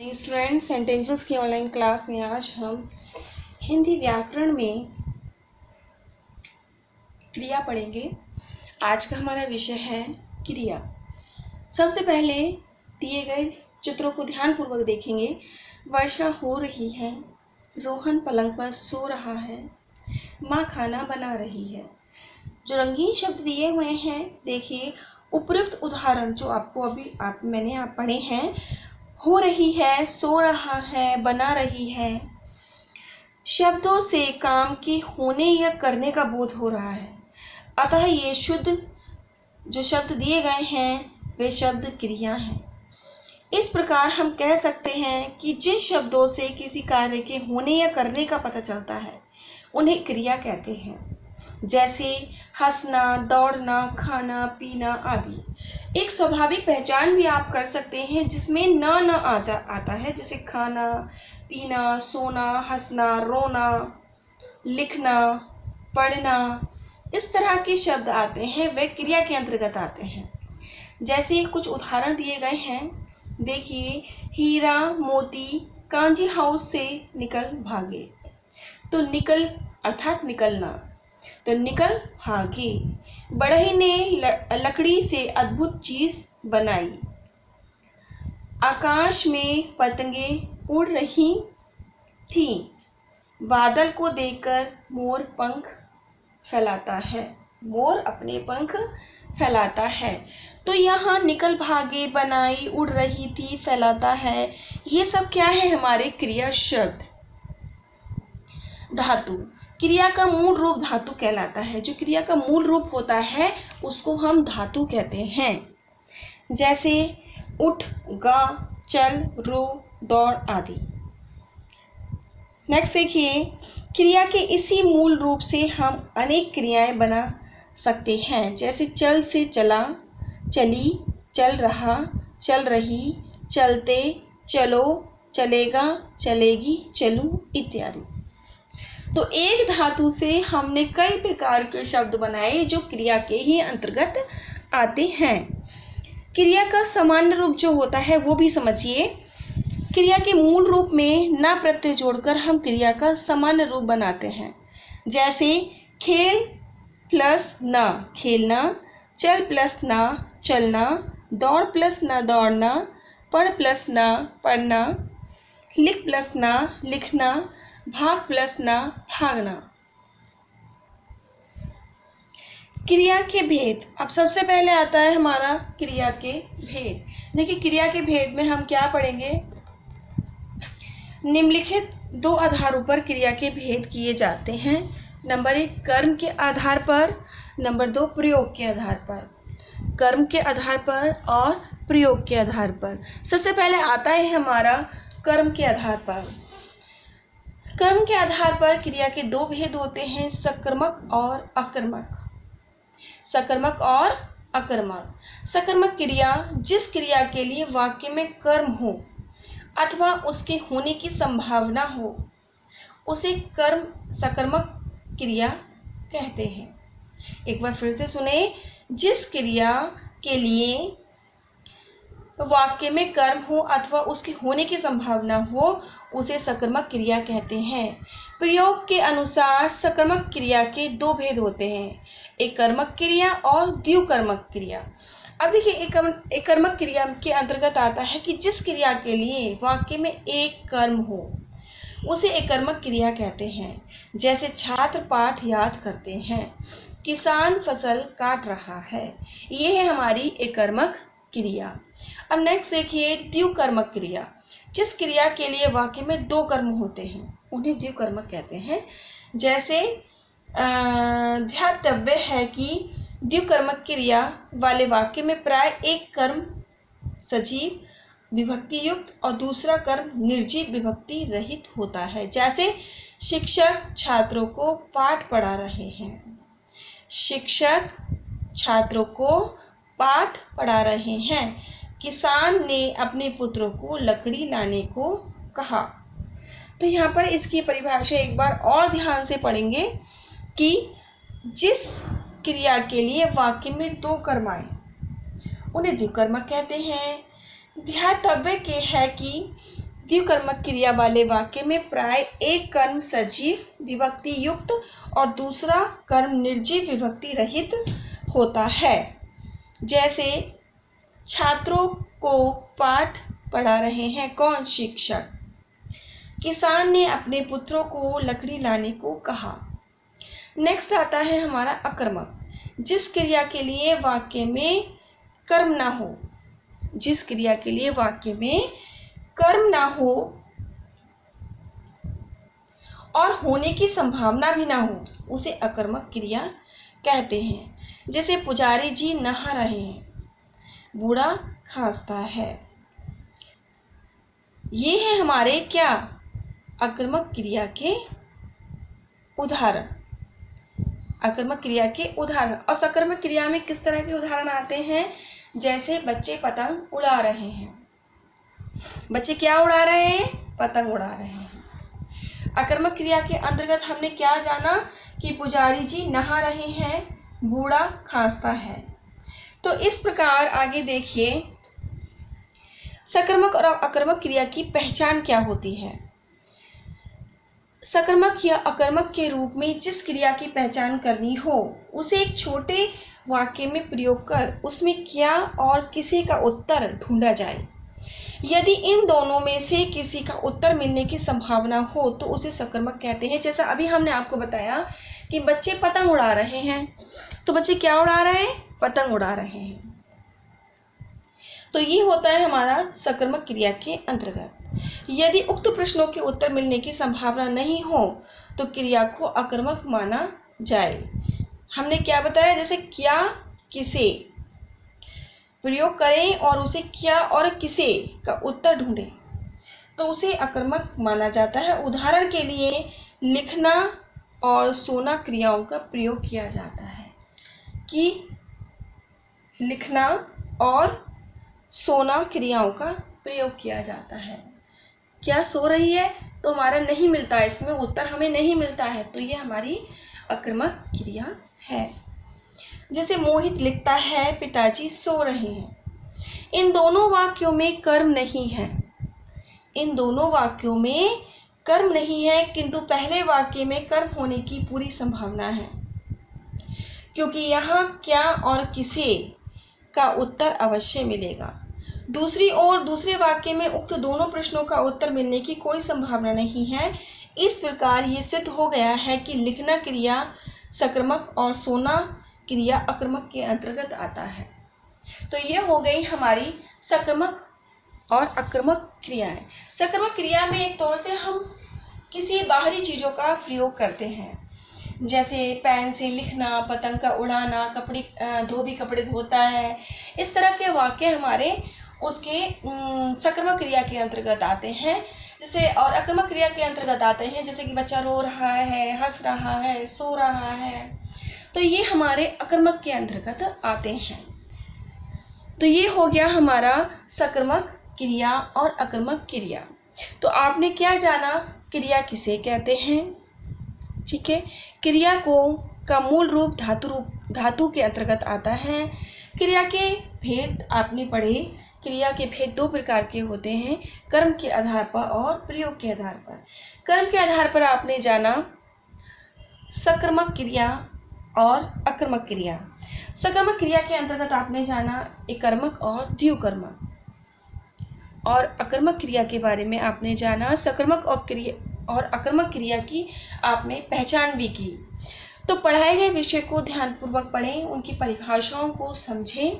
Dear student, sentences की online class में आज हम हिंदी व्याकरण में क्रिया पढ़ेंगे। आज का हमारा विषय है क्रिया। सबसे पहले दिए गए चित्रों को ध्यानपूर्वक देखेंगे। वर्षा हो रही है, रोहन पलंग पर सो रहा है, माँ खाना बना रही है। जो रंगीन शब्द दिए हुए हैं, देखिए उपयुक्त उदाहरण जो आपको अभी मैंने पढ़े हैं, हो रही है, सो रहा है, बना रही है। शब्दों से काम के होने या करने का बोध हो रहा है, अतः ये शुद्ध जो शब्द दिए गए हैं वे शब्द क्रिया हैं। इस प्रकार हम कह सकते हैं कि जिन शब्दों से किसी कार्य के होने या करने का पता चलता है उन्हें क्रिया कहते हैं। जैसे हंसना, दौड़ना, खाना, पीना आदि। एक स्वाभाविक पहचान भी आप कर सकते हैं जिसमें न आता है, जैसे खाना, पीना, सोना, हंसना, रोना, लिखना, पढ़ना। इस तरह के शब्द आते हैं, वे क्रिया के अंतर्गत आते हैं। जैसे कुछ उदाहरण दिए गए हैं, देखिए हीरा मोती कांजी हाउस से निकल भागे। तो निकल अर्थात निकलना, तो निकल भागे। बढ़ई ने लकड़ी से अद्भुत चीज बनाई। आकाश में पतंगे उड़ रही थीं। बादल को देखकर मोर पंख फैलाता है, मोर अपने पंख फैलाता है। तो यहाँ निकल भागे, बनाई, उड़ रही थी, फैलाता है, ये सब क्या है? हमारे क्रिया शब्द। धातु, क्रिया का मूल रूप धातु कहलाता है। जो क्रिया का मूल रूप होता है उसको हम धातु कहते हैं। जैसे उठ, गा, चल, रो, दौड़ आदि। नेक्स्ट देखिए, क्रिया के इसी मूल रूप से हम अनेक क्रियाएं बना सकते हैं। जैसे चल से चला, चली, चल रहा, चल रही, चलते, चलो, चलेगा, चलेगी, चलूं इत्यादि। तो एक धातु से हमने कई प्रकार के शब्द बनाए जो क्रिया के ही अंतर्गत आते हैं। क्रिया का सामान्य रूप जो होता है वो भी समझिए। क्रिया के मूल रूप में न प्रत्यय जोड़कर हम क्रिया का सामान्य रूप बनाते हैं। जैसे खेल प्लस न खेलना, चल प्लस न चलना, दौड़ प्लस न दौड़ना, पढ़ प्लस न पढ़ना, लिख प्लस न लिखना, भाग प्लस न भागना। क्रिया के भेद। अब सबसे पहले आता है हमारा क्रिया के भेद। देखिए क्रिया के भेद में हम क्या पढ़ेंगे? निम्नलिखित दो आधारों पर क्रिया के भेद किए जाते हैं। नंबर 1 कर्म के आधार पर, नंबर 2 प्रयोग के आधार पर। कर्म के आधार पर और प्रयोग के आधार पर। सबसे पहले आता है हमारा कर्म के आधार पर। कर्म के आधार पर क्रिया के दो भेद होते हैं, सकर्मक और अकर्मक। सकर्मक और अकर्मक। सकर्मक क्रिया जिस क्रिया के लिए वाक्य में कर्म हो अथवा उसके होने की संभावना हो उसे कर्म सकर्मक क्रिया कहते हैं। एक बार फिर से सुने, जिस क्रिया के लिए वाक्य में कर्म हो अथवा उसके होने की संभावना हो उसे सकर्मक क्रिया कहते हैं। प्रयोग के अनुसार सकर्मक क्रिया के दो भेद होते हैं, एक कर्मक क्रिया और द्विकर्मक क्रिया। अब देखिए एक कर्मक क्रिया के अंतर्गत आता है कि जिस क्रिया के लिए वाक्य में एक कर्म हो उसे एक कर्मक क्रिया कहते हैं। जैसे छात्र पाठ याद करते हैं, किसान फसल काट रहा है, ये है हमारी एक कर्मक क्रिया। अब नेक्स्ट देखिए द्विकर्मक क्रिया। जिस क्रिया के लिए वाक्य में दो कर्म होते हैं उन्हें द्विकर्मक कहते हैं। जैसे ध्यातव्य है कि द्विकर्मक क्रिया वाले वाक्य में प्राय एक कर्म सजीव विभक्ति युक्त और दूसरा कर्म निर्जीव विभक्ति रहित होता है। जैसे शिक्षक छात्रों को पाठ पढ़ा रहे हैं, शिक्षक छात्रों को पाठ पढ़ा रहे हैं, किसान ने अपने पुत्रों को लकड़ी लाने को कहा। तो यहाँ पर इसकी परिभाषा एक बार और ध्यान से पढ़ेंगे कि जिस क्रिया के लिए वाक्य में दो कर्म आए उन्हें द्विकर्मक कहते हैं। ध्यातव्य के है कि द्विकर्मक क्रिया वाले वाक्य में प्राय एक कर्म सजीव विभक्ति युक्त और दूसरा कर्म निर्जीव विभक्ति रहित होता है। जैसे छात्रों को पाठ पढ़ा रहे हैं कौन? शिक्षक। किसान ने अपने पुत्रों को लकड़ी लाने को कहा। नेक्स्ट आता है हमारा अकर्मक, जिस क्रिया के लिए वाक्य में कर्म ना हो, जिस क्रिया के लिए वाक्य में कर्म ना हो और होने की संभावना भी ना हो, उसे अकर्मक क्रिया कहते हैं। जैसे पुजारी जी नहा रहे हैं, बूढ़ा खांसता है। ये है हमारे क्या? अकर्मक क्रिया के उदाहरण। अकर्मक क्रिया के उदाहरण। और सकर्मक क्रिया में किस तरह के उदाहरण आते हैं? जैसे बच्चे पतंग उड़ा रहे हैं। बच्चे क्या उड़ा रहे हैं? पतंग उड़ा रहे हैं। अकर्मक क्रिया के अंतर्गत हमने क्या जाना कि पुजारी जी नहा रहे हैं, बूढ़ा खांसता है। तो इस प्रकार आगे देखिए सकर्मक और अकर्मक क्रिया की पहचान क्या होती है। सकर्मक या अकर्मक के रूप में जिस क्रिया की पहचान करनी हो उसे एक छोटे वाक्य में प्रयोग कर उसमें क्या और किसे का उत्तर ढूंढा जाए। यदि इन दोनों में से किसी का उत्तर मिलने की संभावना हो तो उसे सकर्मक कहते हैं। जैसा अभी हमने आपको बताया कि बच्चे पतंग उड़ा रहे हैं, तो बच्चे क्या उड़ा रहे हैं? पतंग उड़ा रहे हैं। तो ये होता है हमारा सकर्मक क्रिया के अंतर्गत। यदि उक्त प्रश्नों के उत्तर मिलने की संभावना नहीं हो तो क्रिया को अकर्मक माना जाए। हमने क्या बताया? जैसे क्या किसे प्रयोग करें और उसे क्या और किसे का उत्तर ढूंढें तो उसे अकर्मक माना जाता है। उदाहरण के लिए लिखना और सोना क्रियाओं का प्रयोग किया जाता है कि लिखना और सोना क्रियाओं का प्रयोग किया जाता है। क्या सो रही है? तो हमारा नहीं मिलता है, इसमें उत्तर हमें नहीं मिलता है, तो ये हमारी अकर्मक क्रिया है। जैसे मोहित लिखता है पिताजी सो रहे हैं। इन दोनों वाक्यों में कर्म नहीं है, इन दोनों वाक्यों में कर्म नहीं है, किंतु पहले वाक्य में कर्म होने की पूरी संभावना है क्योंकि यहाँ क्या और किसे का उत्तर अवश्य मिलेगा। दूसरी ओर दूसरे वाक्य में उक्त दोनों प्रश्नों का उत्तर मिलने की कोई संभावना नहीं है। इस प्रकार ये सिद्ध हो गया है कि लिखना क्रिया सकर्मक और सोना क्रिया अकर्मक के अंतर्गत आता है। तो ये हो गई हमारी सकर्मक और अकर्मक क्रियाएं। सकर्मक क्रिया में एक तौर से हम किसी बाहरी चीज़ों का प्रयोग करते हैं, जैसे पेन से लिखना, पतंग का उड़ाना, कपड़े धोबी कपड़े धोता है, इस तरह के वाक्य हमारे उसके सकर्मक क्रिया के अंतर्गत आते हैं। जैसे और अकर्मक क्रिया के अंतर्गत आते हैं, जैसे कि बच्चा रो रहा है, हंस रहा है, सो रहा है, तो ये हमारे अकर्मक के अंतर्गत आते हैं। तो ये हो गया हमारा सकर्मक क्रिया और अकर्मक क्रिया। तो आपने क्या जाना? क्रिया किसे कहते हैं, ठीक है। क्रिया को का मूल रूप धातु के अंतर्गत आता है। क्रिया के भेद आपने पढ़े। क्रिया के भेद दो प्रकार के होते हैं, कर्म के आधार पर और प्रयोग के आधार पर। कर्म के आधार पर आपने जाना सकर्मक क्रिया और अकर्मक क्रिया। सकर्मक क्रिया के अंतर्गत आपने जाना एकर्मक और द्विकर्मक। और अकर्मक क्रिया के बारे में आपने जाना सकर्मक और अकर्मक क्रिया की आपने पहचान भी की। तो पढ़ाए गए विषय को ध्यानपूर्वक पढ़ें, उनकी परिभाषाओं को समझें